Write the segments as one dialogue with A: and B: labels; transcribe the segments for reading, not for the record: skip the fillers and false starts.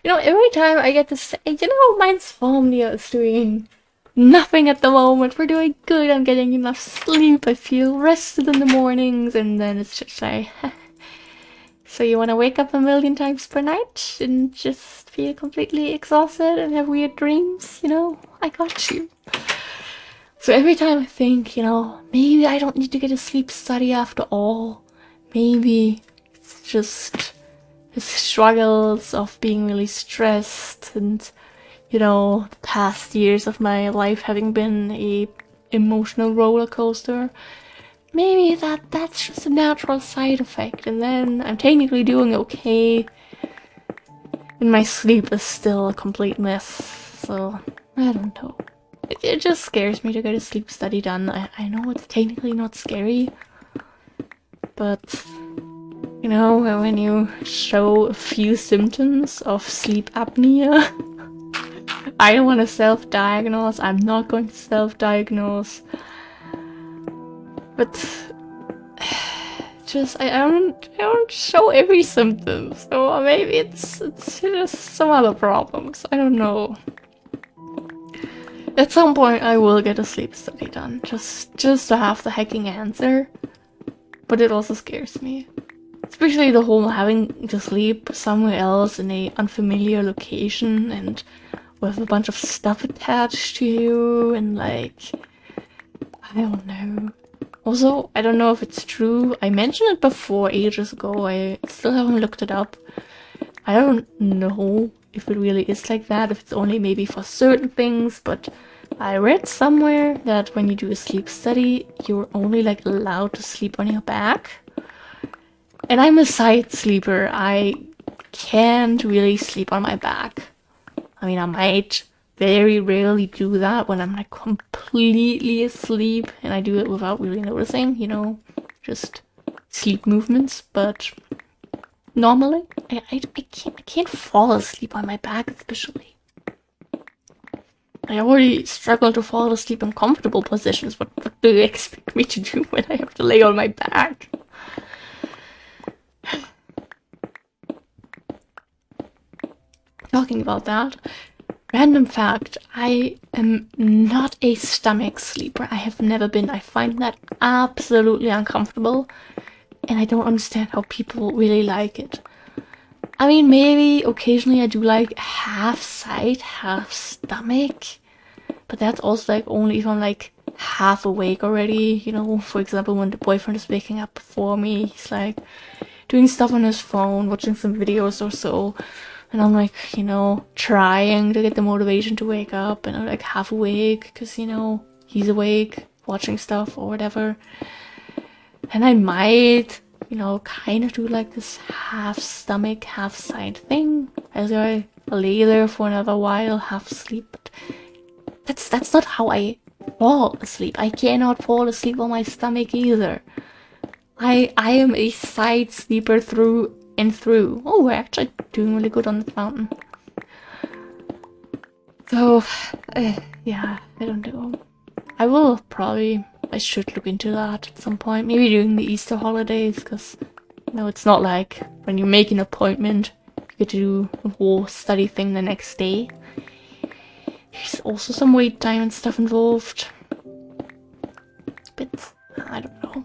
A: You know, every time I get to say, you know, my insomnia is doing nothing at the moment. We're doing good. I'm getting enough sleep. I feel rested in the mornings, and then it's just like, so you want to wake up a million times per night and just feel completely exhausted and have weird dreams? You know, I got you. So every time I think, you know, maybe I don't need to get a sleep study after all. Maybe it's just the struggles of being really stressed and, you know, the past years of my life having been a emotional roller coaster. Maybe that's just a natural side effect, and then I'm technically doing okay, and my sleep is still a complete mess. So I don't know. It just scares me to get a sleep study done. I know it's technically not scary, but you know, when you show a few symptoms of sleep apnea, I don't want to self-diagnose. I'm not going to self-diagnose. But just I don't show every symptom, so maybe it's just some other problems. I don't know. At some point I will get a sleep study done, just to have the hacking answer. But it also scares me. Especially the whole having to sleep somewhere else in a unfamiliar location and with a bunch of stuff attached to you, and like, I don't know. Also, I don't know if it's true. I mentioned it before ages ago. I still haven't looked it up. I don't know if it really is like that, if it's only maybe for certain things, but I read somewhere that when you do a sleep study, you're only like allowed to sleep on your back. And I'm a side sleeper. I can't really sleep on my back. I mean, I might very rarely do that when I'm like completely asleep, and I do it without really noticing, you know, just sleep movements. But normally, I can't fall asleep on my back, especially. I already struggle to fall asleep in comfortable positions. What do you expect me to do when I have to lay on my back? Talking about that, random fact, I am not a stomach sleeper. I have never been. I find that absolutely uncomfortable, and I don't understand how people really like it. I mean, maybe occasionally I do like half side, half stomach, but that's also like only if I'm like half awake already, you know. For example, when the boyfriend is waking up before me, he's like doing stuff on his phone, watching some videos or so. And I'm like, you know, trying to get the motivation to wake up, and I'm like half awake because, you know, he's awake, watching stuff or whatever. And I might, you know, kind of do like this half stomach, half side thing as I lay there for another while, half asleep. But that's not how I fall asleep. I cannot fall asleep on my stomach either. I am a side sleeper through and through. Oh, we're actually doing really good on the fountain. So, yeah, I don't know. I should look into that at some point. Maybe during the Easter holidays, because, you know, it's not like when you make an appointment, you get to do a whole study thing the next day. There's also some wait time and stuff involved. But, I don't know.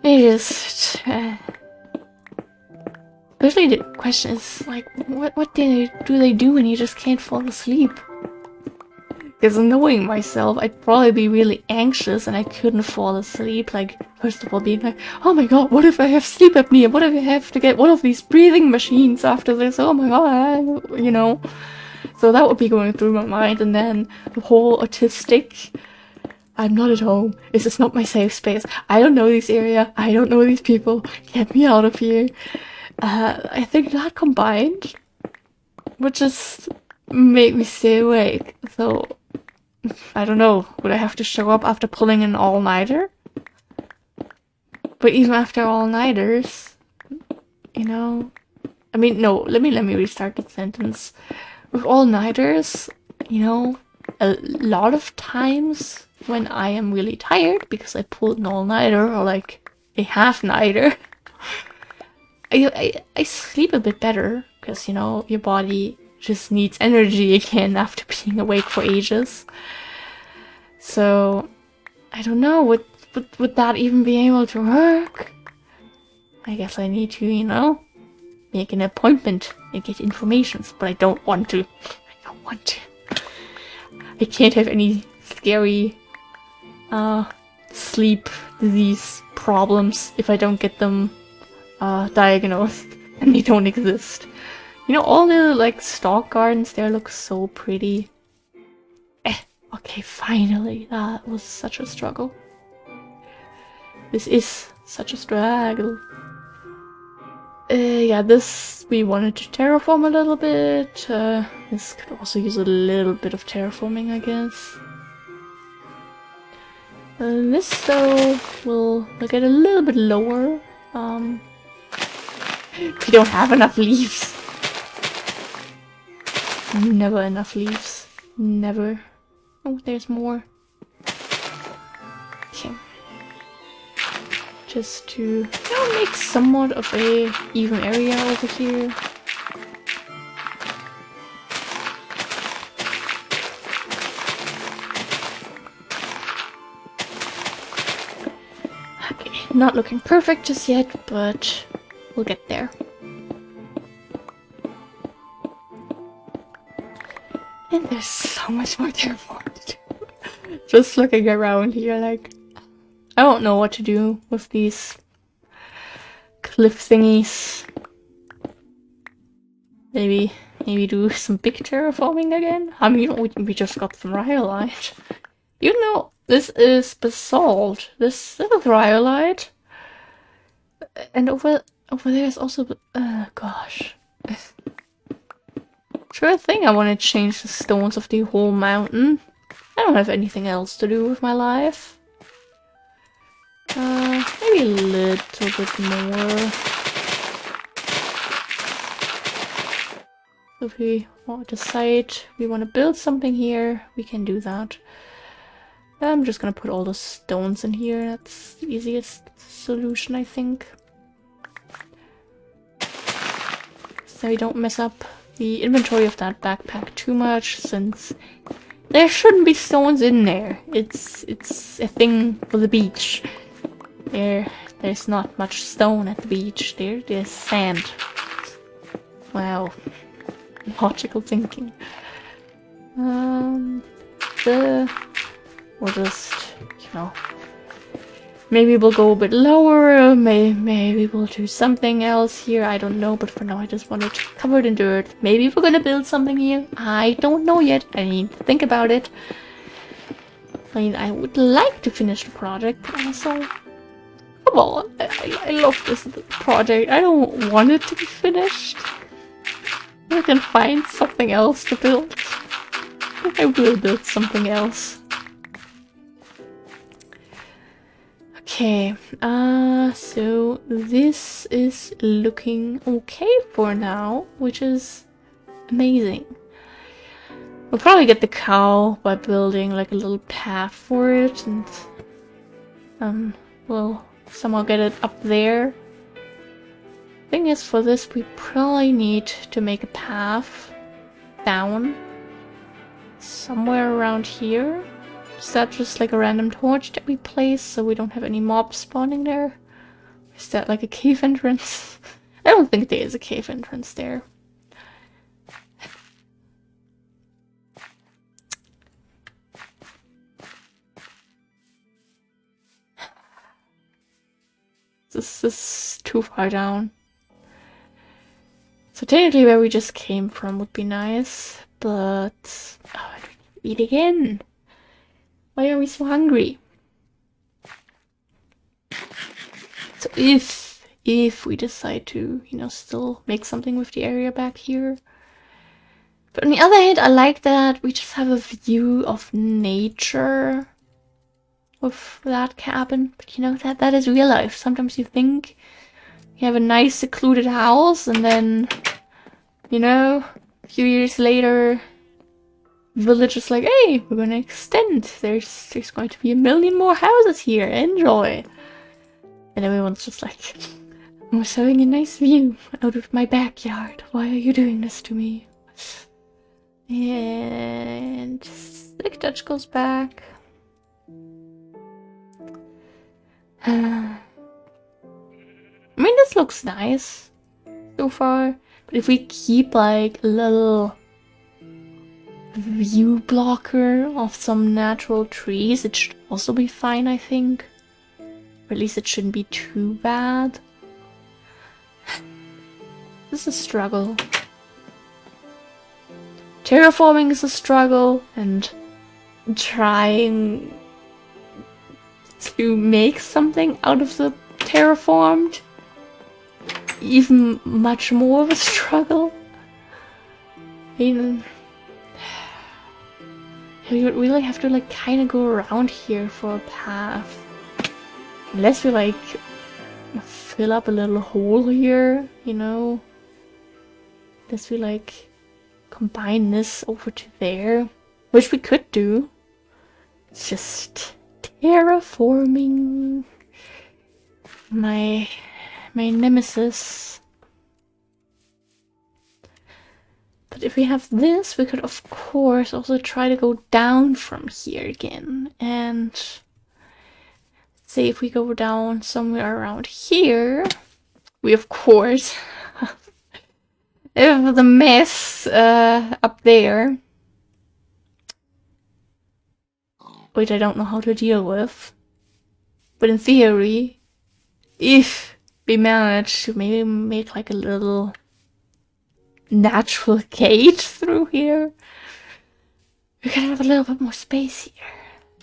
A: It just, especially the question is, like, what do they do when you just can't fall asleep? Because knowing myself, I'd probably be really anxious and I couldn't fall asleep. Like, first of all, being like, oh my god, what if I have sleep apnea? What if I have to get one of these breathing machines after this? Oh my god, you know? So that would be going through my mind, and then the whole autistic, I'm not at home. This is not my safe space. I don't know this area. I don't know these people. Get me out of here. I think that combined would just make me stay awake. So, I don't know. Would I have to show up after pulling an all-nighter? But even after all-nighters, you know... I mean, no, let me restart the sentence. With all-nighters, you know, a lot of times when I am really tired because I pulled an all-nighter or like a half-nighter, I sleep a bit better because, you know, your body just needs energy again after being awake for ages. So I don't know, would that even be able to work? I guess I need to, you know, make an appointment and get information, but I don't want to. I don't want to. I can't have any scary sleep disease problems if I don't get them diagnosed, and they don't exist. You know, all the like stock gardens there look so pretty. Okay, finally. That was such a struggle. This is such a struggle. Yeah, this we wanted to terraform a little bit. This could also use a little bit of terraforming, I guess. This though will get a little bit lower. We don't have enough leaves. Never enough leaves. Never. Oh, there's more. Okay. Just to, you know, make somewhat of a even area over here. Okay, not looking perfect just yet, but we'll get there. And there's so much more terraforming to do. Just looking around here, like, I don't know what to do with these cliff thingies. Maybe do some big terraforming again? I mean, we just got some rhyolite. You know, this is basalt. This is rhyolite. And over there is also, gosh. Sure thing I want to change the stones of the whole mountain. I don't have anything else to do with my life. Maybe a little bit more. If we want to decide we want to build something here, we can do that. I'm just gonna put all the stones in here. That's the easiest solution, I think. So we don't mess up the inventory of that backpack too much, since there shouldn't be stones in there. It's a thing for the beach. There's not much stone at the beach. There's sand. Wow. Logical thinking. We'll just, you know, maybe we'll go a bit lower, maybe we'll do something else here, I don't know, but for now I just want it covered in dirt. Maybe we're gonna build something here, I don't know yet, I need to think about it. I mean, I would like to finish the project, but also, come on, I love this project, I don't want it to be finished. I can find something else to build. I will build something else. Okay, so this is looking okay for now, which is amazing. We'll probably get the cow by building like a little path for it, and we'll somehow get it up there. Thing is, for this we probably need to make a path down somewhere around here. Is that just like a random torch that we place so we don't have any mobs spawning there? Is that like a cave entrance? I don't think there is a cave entrance there. This is too far down. So technically where we just came from would be nice, but oh, I don't eat again. Why are we so hungry? So if we decide to, you know, still make something with the area back here. But on the other hand, I like that we just have a view of nature with that cabin. But you know, that is real life. Sometimes you think you have a nice secluded house, and then, you know, a few years later, village is like, hey, we're gonna extend. There's going to be 1 million more houses here. Enjoy. And everyone's just like, I was having a nice view out of my backyard. Why are you doing this to me? And Slick Touch goes back. I mean, this looks nice so far. But if we keep like a little view blocker of some natural trees, it should also be fine, I think. Or at least it shouldn't be too bad. This is a struggle. Terraforming is a struggle, and trying to make something out of the terraformed even much more of a struggle. I mean, we would really have to like kind of go around here for a path. Unless we like fill up a little hole here, you know. Unless we like combine this over to there, which we could do. It's just terraforming. My nemesis. But if we have this, we could of course also try to go down from here again. And say if we go down somewhere around here, we of course have the mess up there, which I don't know how to deal with. But in theory, if we manage to maybe make like a little natural gate through here, we can have a little bit more space here.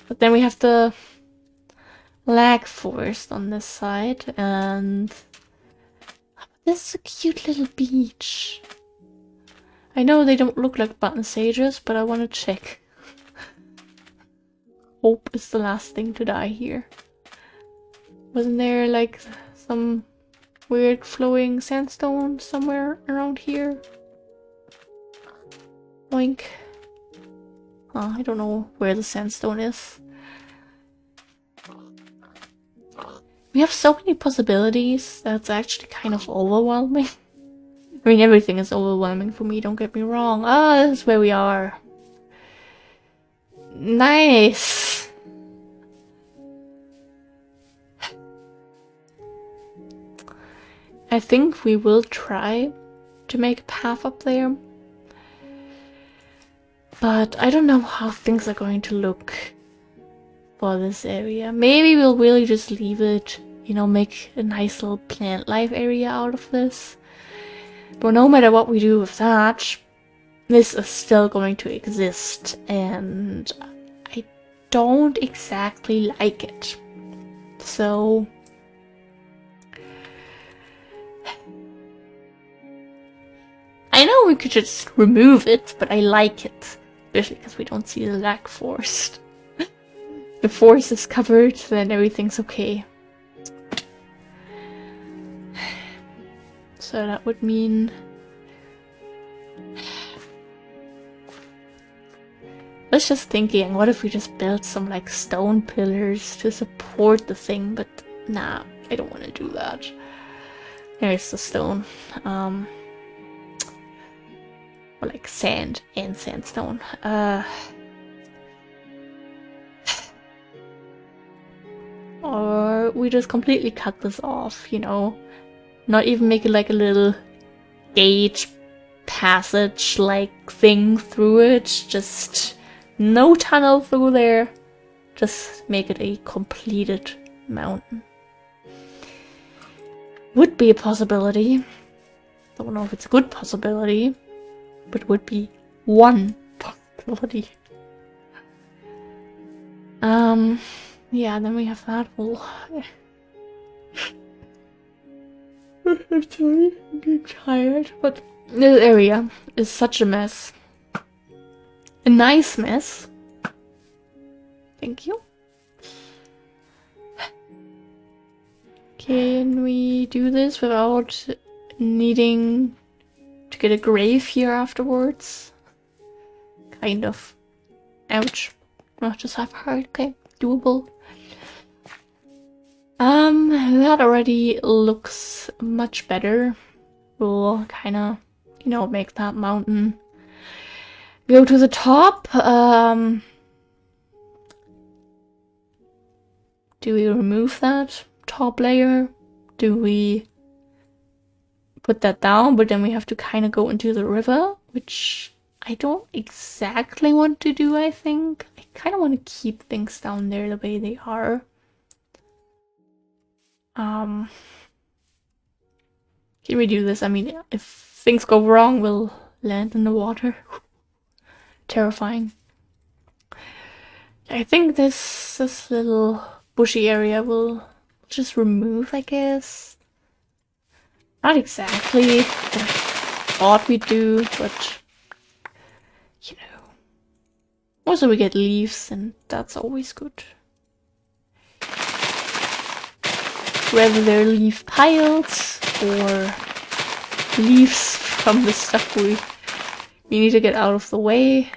A: But then we have the lag forest on this side, and this is a cute little beach. I know they don't look like button sages, but I want to check. Hope is the last thing to die here. Wasn't there like some weird flowing sandstone somewhere around here? Oink. Oh, I don't know where the sandstone is. We have so many possibilities that's actually kind of overwhelming. I mean, everything is overwhelming for me, don't get me wrong. Ah, this is where we are. Nice! I think we will try to make a path up there. But I don't know how things are going to look for this area. Maybe we'll really just leave it, you know, make a nice little plant life area out of this. But no matter what we do with that, this is still going to exist, and I don't exactly like it. So I know we could just remove it, but I like it. Especially because we don't see the lag forest. The forest is covered, then everything's okay. So that would mean... I was just thinking, what if we just built some like stone pillars to support the thing, but nah, I don't want to do that. There's the stone. Or like sand and sandstone. Or we just completely cut this off, you know? Not even make it like a little gate passage like thing through it. Just no tunnel through there. Just make it a completed mountain. Would be a possibility. Don't know if it's a good possibility, but would be one possibility. Yeah, then we have that whole... I'm sorry, I'm getting tired, but this area is such a mess. A nice mess. Thank you. Can we do this without needing to get a grave here afterwards? Kind of. Ouch. Not just half heart. Okay, doable. That already looks much better. We'll kinda, you know, make that mountain go to the top. Do we remove that top layer? Do we put that down, but then we have to kind of go into the river, which I don't exactly want to do, I think. I kind of want to keep things down there the way they are. Can we do this? I mean, if things go wrong, we'll land in the water. Terrifying. I think this little bushy area will just remove, I guess. Not exactly what I thought we'd do, but you know. Also, we get leaves, and that's always good. Whether they're leaf piles or leaves from the stuff we need to get out of the way,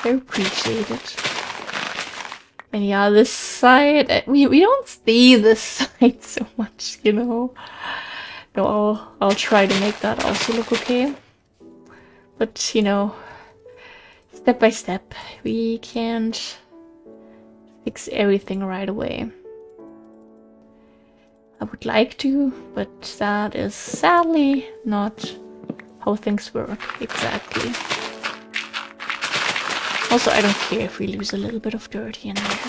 A: they're appreciated. And yeah, this side, we don't see this side so much, you know. No, I'll try to make that also look okay. But, you know, step by step, we can't fix everything right away. I would like to, but that is sadly not how things work exactly. Also, I don't care if we lose a little bit of dirt here and there.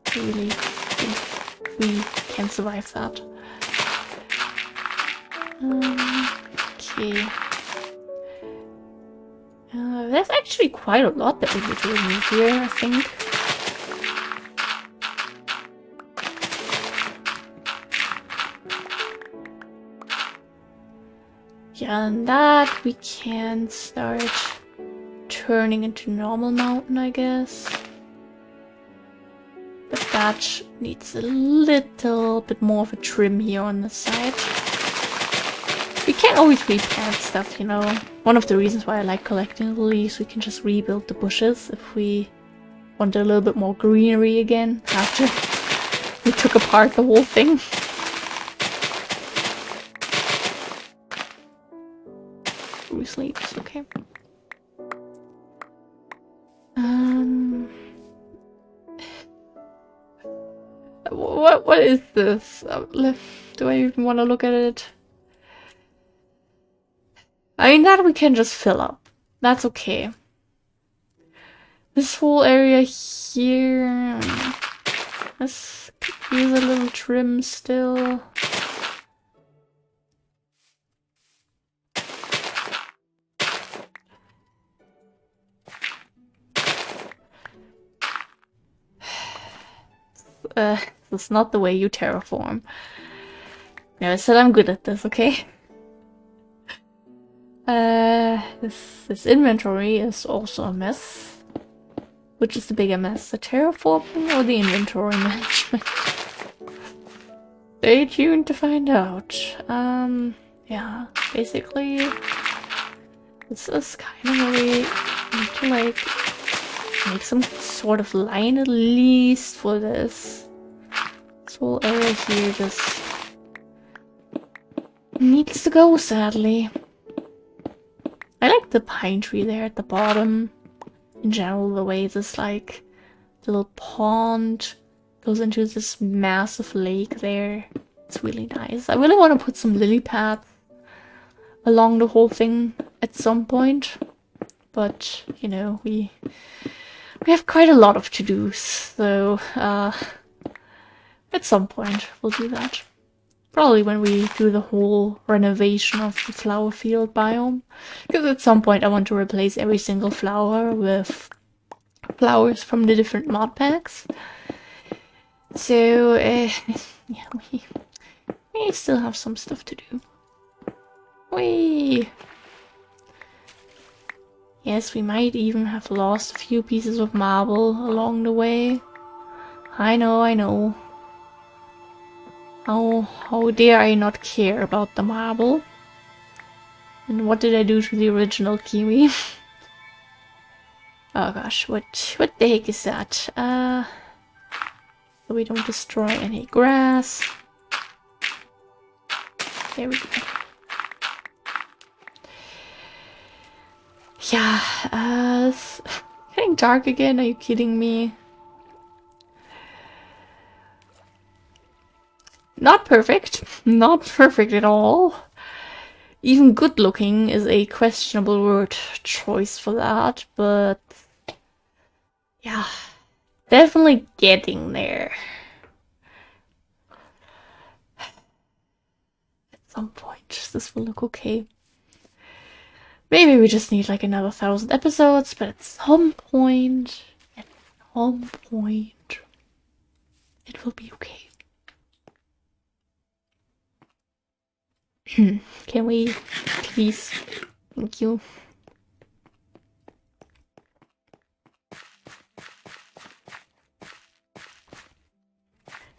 A: I really think we can survive that. Okay. There's actually quite a lot that we need to remove here, I think. Yeah, and that we can start turning into normal mountain, I guess. But that needs a little bit more of a trim here on the side. We can't always replant stuff, you know. One of the reasons why I like collecting the leaves, we can just rebuild the bushes if we want a little bit more greenery again after we took apart the whole thing. We sleep, okay. What is this? Do I even want to look at it? I mean, that we can just fill up. That's okay. This whole area here... Let's use a little trim still. That's not the way you terraform. No, I said I'm good at this, okay? This inventory is also a mess. Which is the bigger mess, the terraforming or the inventory management? Stay tuned to find out. Yeah, basically, this is kind of where we need to, like, make some sort of line at least for this. This whole area here just needs to go, sadly. I like the pine tree there at the bottom. In general, the way this, like, little pond goes into this massive lake there. It's really nice. I really want to put some lily pads along the whole thing at some point. But, you know, we have quite a lot of to-dos, so at some point we'll do that. Probably when we do the whole renovation of the flower field biome. Because at some point I want to replace every single flower with flowers from the different mod packs. So, yeah, we still have some stuff to do. Yes, we might even have lost a few pieces of marble along the way. I know. How dare I not care about the marble? And what did I do to the original kiwi? Oh gosh, what the heck is that? So we don't destroy any grass. There we go. Yeah, it's getting dark again. Are you kidding me? Not perfect. Not perfect at all. Even good looking is a questionable word choice for that, but yeah, definitely getting there. At some point, this will look okay. Maybe we just need like another 1,000 episodes, but at some point, it will be okay. Can we please? Thank you.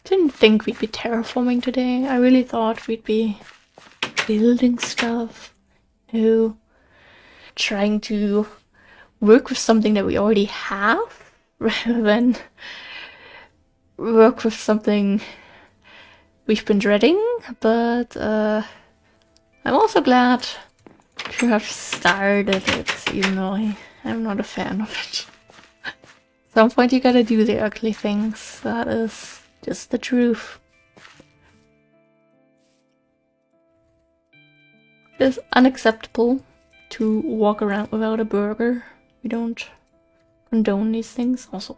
A: Didn't think we'd be terraforming today. I really thought we'd be building stuff. No. Trying to work with something that we already have rather than work with something we've been dreading, but I'm also glad to have started it, even though I'm not a fan of it. At some point you gotta do the ugly things, that is just the truth. It's unacceptable to walk around without a burger. We don't condone these things. Also,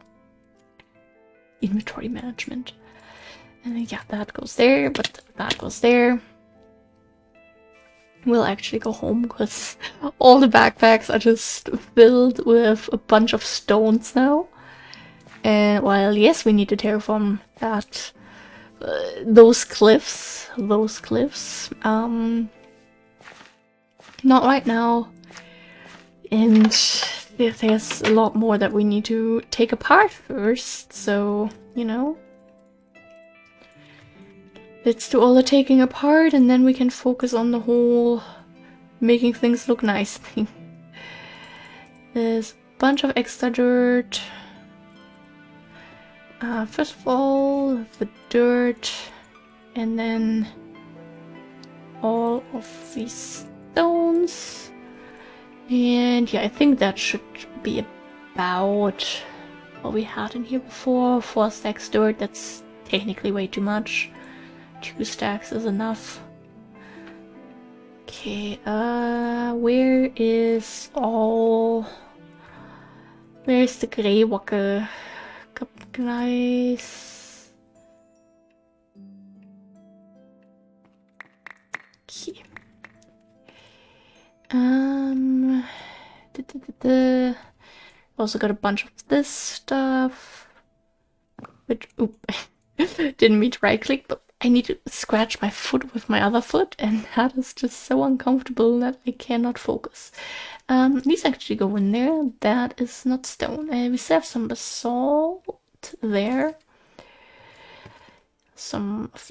A: inventory management. And then, yeah, that goes there, but that goes there. We'll actually go home because all the backpacks are just filled with a bunch of stones now. And while yes, we need to terraform that, those cliffs, not right now. And there's a lot more that we need to take apart first, so, you know. Let's do all the taking apart and then we can focus on the whole making things look nice thing. There's a bunch of extra dirt. First of all, the dirt, and then all of these stones. And yeah, I think that should be about what we had in here before. 4 stacks dirt, that's technically way too much. 2 stacks is enough. Okay, where's the grey wacker? Nice. Okay. Also got a bunch of this stuff. Which, oop, didn't mean to right click, but I need to scratch my foot with my other foot, and that is just so uncomfortable that I cannot focus. These actually go in there. That is not stone. We still have some basalt there. Some of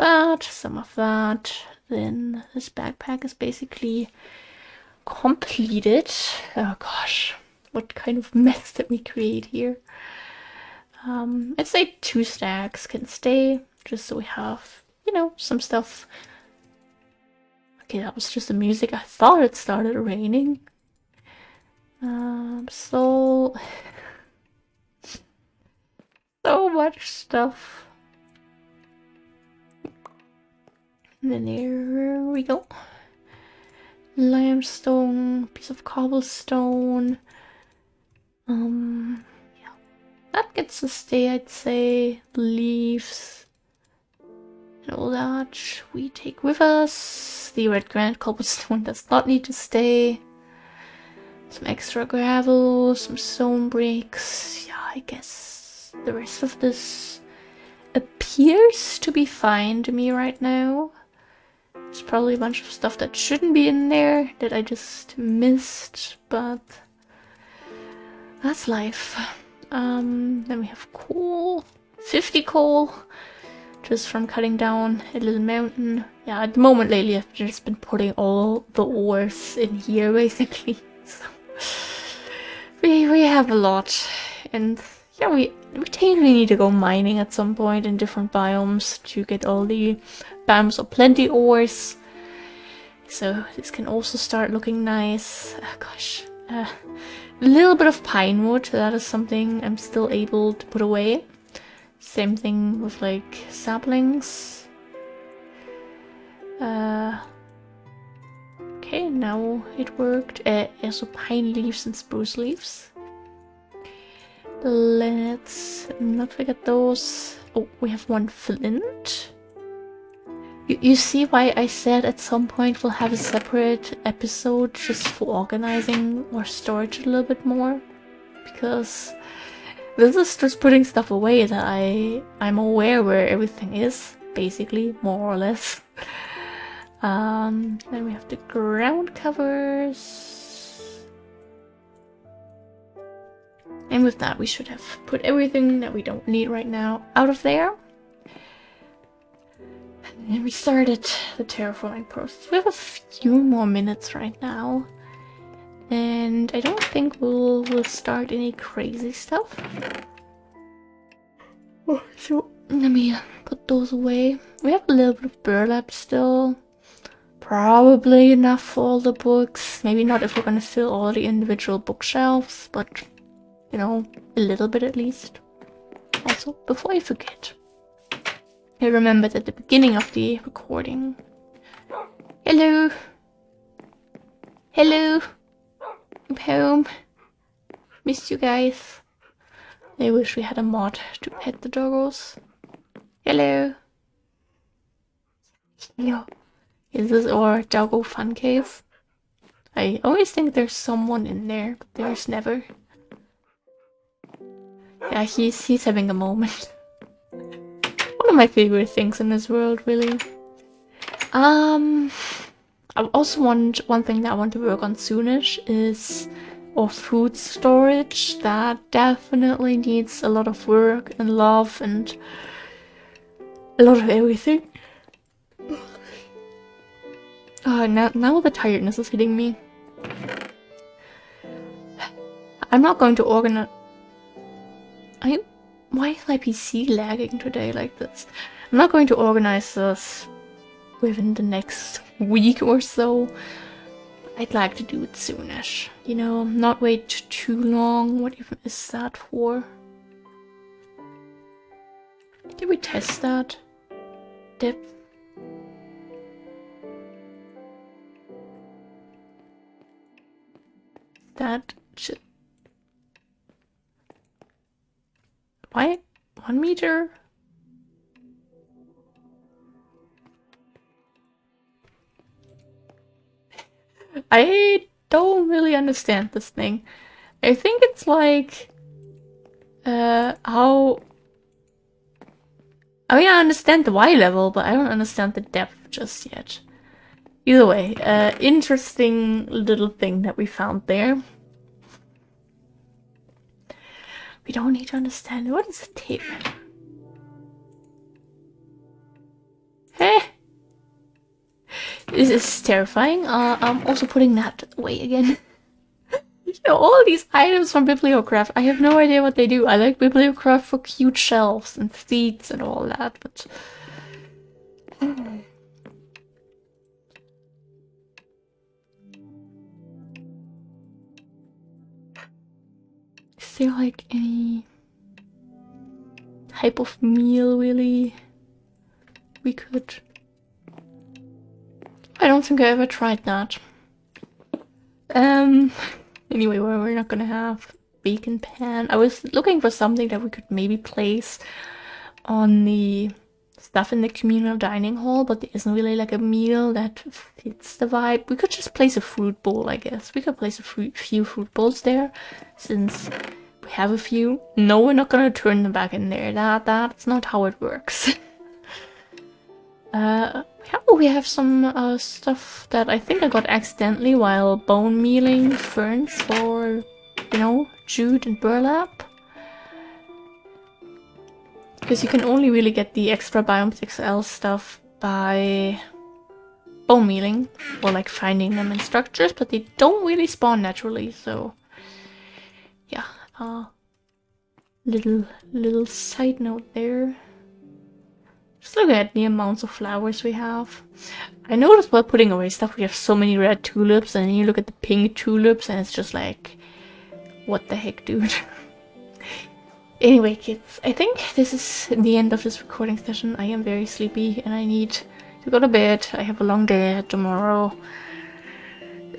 A: that. Then this backpack is basically completed. Oh gosh, what kind of mess did we create here? I'd say 2 stacks can stay, just so we have, you know, some stuff. Okay, that was just the music. I thought it started raining. So much stuff. And then there we go. Limestone, piece of cobblestone. Yeah, that gets to stay, I'd say. Leaves and all that we take with us. The red granite cobblestone does not need to stay. Some extra gravel, some stone bricks. Yeah, I guess the rest of this appears to be fine to me right now. There's probably a bunch of stuff that shouldn't be in there that I just missed, but that's life. Then we have coal. 50 coal, just from cutting down a little mountain. Yeah, at the moment lately I've just been putting all the ores in here, basically. So we have a lot, and yeah, we technically need to go mining at some point in different biomes to get all the biomes of plenty ores. So this can also start looking nice. Gosh. A little bit of pine wood, that is something I'm still able to put away. Same thing with like saplings. Okay, now it worked. Also pine leaves and spruce leaves. Let's not forget those. Oh, we have one flint. You see why I said at some point we'll have a separate episode just for organizing our storage a little bit more? Because this is just putting stuff away that I'm aware where everything is, basically, more or less. Then we have the ground covers. And with that we should have put everything that we don't need right now out of there. And we started the terraforming process. We have a few more minutes right now. And I don't think we'll start any crazy stuff. So let me put those away. We have a little bit of burlap still. Probably enough for all the books. Maybe not if we're gonna fill all the individual bookshelves, but you know, a little bit at least. Also, before I forget, I remembered at the beginning of the recording. Hello! Hello! I'm home. Missed you guys. I wish we had a mod to pet the doggos. Hello! Hello. Is this our doggo fun cave? I always think there's someone in there, but there's never. Yeah, he's having a moment. One of my favorite things in this world, really. I also want one thing that I want to work on soonish is our food storage. That definitely needs a lot of work and love and a lot of everything. Now the tiredness is hitting me. I'm not going to organize. Why is my PC lagging today like this? I'm not going to organize this within the next week or so. I'd like to do it soonish. You know, not wait too long. What even is that for? Did we test that? Depth? That should... Why? 1 meter? I don't really understand this thing. I think it's like... how... I mean, I understand the Y level, but I don't understand the depth just yet. Either way, interesting little thing that we found there. We don't need to understand. What is a tape? Hey! This is terrifying. I'm also putting that away again. You know, all these items from Bibliocraft, I have no idea what they do. I like Bibliocraft for cute shelves and seats and all that, but... Is there like any type of meal really we could... I don't think I ever tried that. Anyway, we're not gonna have bacon pan. I was looking for something that we could maybe place on the stuff in the communal dining hall, but there isn't really like a meal that fits the vibe. We could just place a fruit bowl, I guess. We could place a few fruit bowls there, since we have a few. No, we're not gonna turn them back in there. That's not how it works. We have some stuff that I think I got accidentally while bone mealing ferns for, you know, jute and burlap. Because you can only really get the extra Biomes XL stuff by bone mealing or like finding them in structures, but they don't really spawn naturally, so yeah. Little side note there. Just look at the amounts of flowers we have. I noticed while putting away stuff, we have so many red tulips, and then you look at the pink tulips, and it's just like, what the heck, dude? Anyway, kids, I think this is the end of this recording session. I am very sleepy, and I need to go to bed. I have a long day tomorrow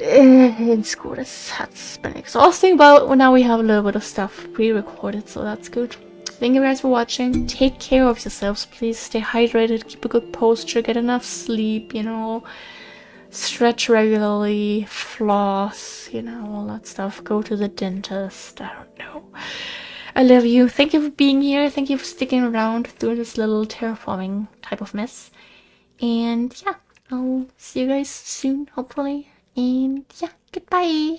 A: in school. That's been exhausting, but now we have a little bit of stuff pre-recorded, so that's good. Thank you guys for watching. Take care of yourselves, please. Stay hydrated, keep a good posture, get enough sleep, you know, stretch regularly, floss, you know, all that stuff. Go to the dentist, I don't know. I love you. Thank you for being here. Thank you for sticking around through this little terraforming type of mess. And yeah, I'll see you guys soon, hopefully. And yeah, goodbye.